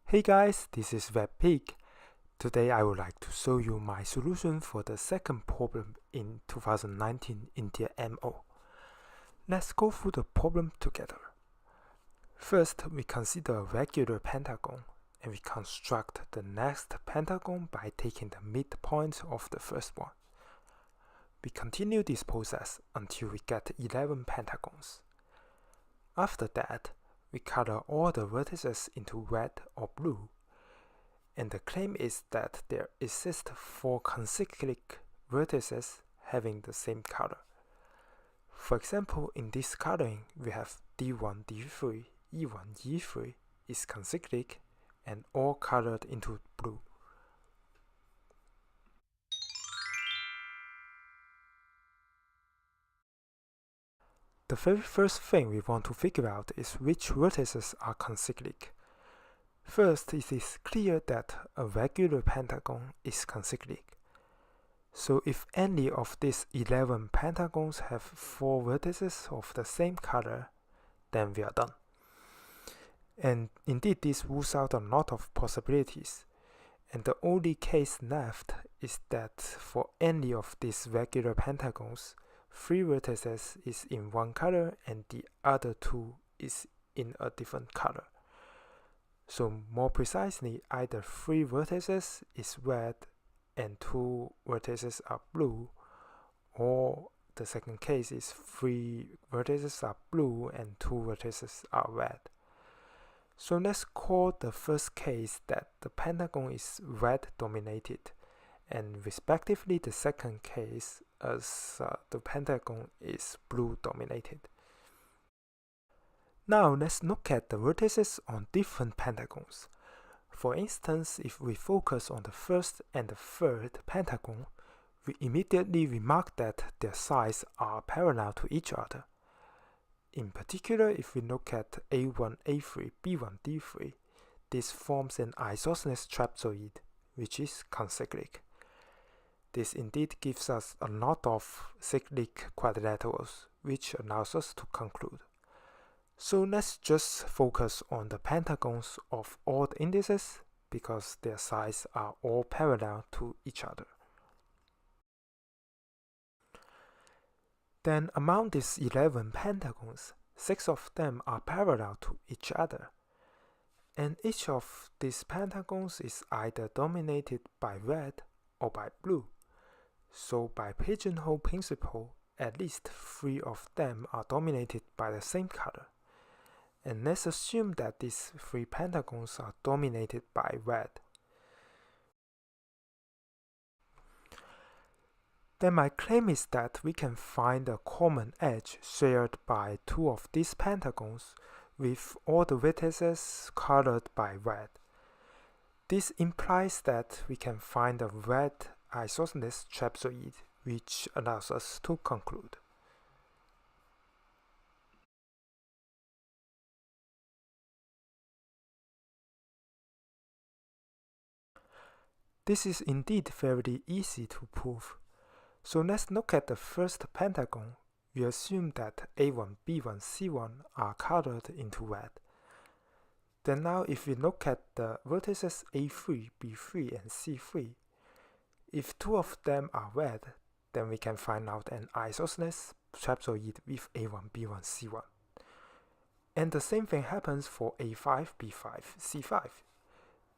Hey guys, this is WebPig. Today I would like to show you my solution for the second problem in 2019 India MO. Let's go through the problem together. First, we consider a regular pentagon and we construct the next pentagon by taking the midpoint of the first one. We continue this process until we get 11 pentagons. After that, we color all the vertices into red or blue, and the claim is that there exist 4 concyclic vertices having the same color. For example, in this coloring, we have D1, D3, E1, E3 is concyclic and all colored into blue. The very first thing we want to figure out is which vertices are concyclic. First, it is clear that a regular pentagon is concyclic. So if any of these 11 pentagons have 4 vertices of the same color, then we are done. And indeed, this rules out a lot of possibilities. And the only case left is that for any of these regular pentagons, 3 vertices is in one color and the other 2 is in a different color. So more precisely, either 3 vertices is red and 2 vertices are blue, or the second case is 3 vertices are blue and 2 vertices are red. So let's call the first case that the pentagon is red dominated, and respectively the second case as the pentagon is blue dominated. Now let's look at the vertices on different pentagons. For instance, if we focus on the first and the third pentagon, we immediately remark that their sides are parallel to each other. In particular, if we look at A1, A3, B1, D3, this forms an isosceles trapezoid, which is concyclic. This indeed gives us a lot of cyclic quadrilaterals, which allows us to conclude. So let's just focus on the pentagons of all the indices because their sides are all parallel to each other. Then among these 11 pentagons, 6 of them are parallel to each other. And each of these pentagons is either dominated by red or by blue. So by pigeonhole principle, at least 3 of them are dominated by the same color. And let's assume that these 3 pentagons are dominated by red. Then my claim is that we can find a common edge shared by 2 of these pentagons with all the vertices colored by red. This implies that we can find a red isosceles trapezoid, which allows us to conclude. This is indeed very easy to prove. So let's look at the first pentagon. We assume that A1, B1, C1 are colored into red. Then now if we look at the vertices A3, B3 and C3, if 2 of them are red, then we can find out an isosceles trapezoid with A1, B1, C1. And the same thing happens for A5, B5, C5.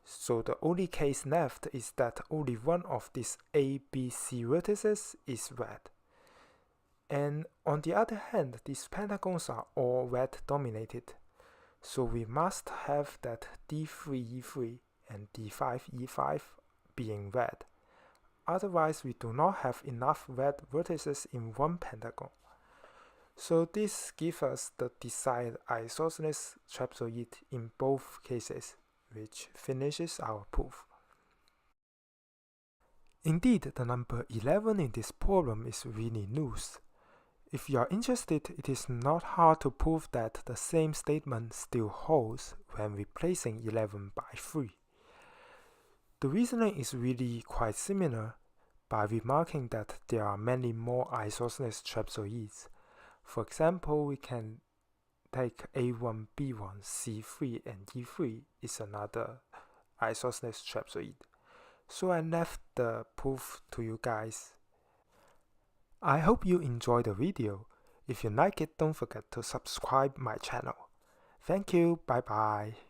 So the only case left is that only one of these A, B, C vertices is red. And on the other hand, these pentagons are all red dominated. So we must have that D3, E3 and D5, E5 being red. Otherwise, we do not have enough red vertices in one pentagon. So this gives us the desired isosceles trapezoid in both cases, which finishes our proof. Indeed, the number 11 in this problem is really loose. If you are interested, it is not hard to prove that the same statement still holds when replacing 11 by 3. The reasoning is really quite similar by remarking that there are many more isosceles trapezoids. For example, we can take A1, B1, C3 and E3 is another isosceles trapezoid. So I left the proof to you guys. I hope you enjoyed the video. If you like it, don't forget to subscribe my channel. Thank you, bye bye.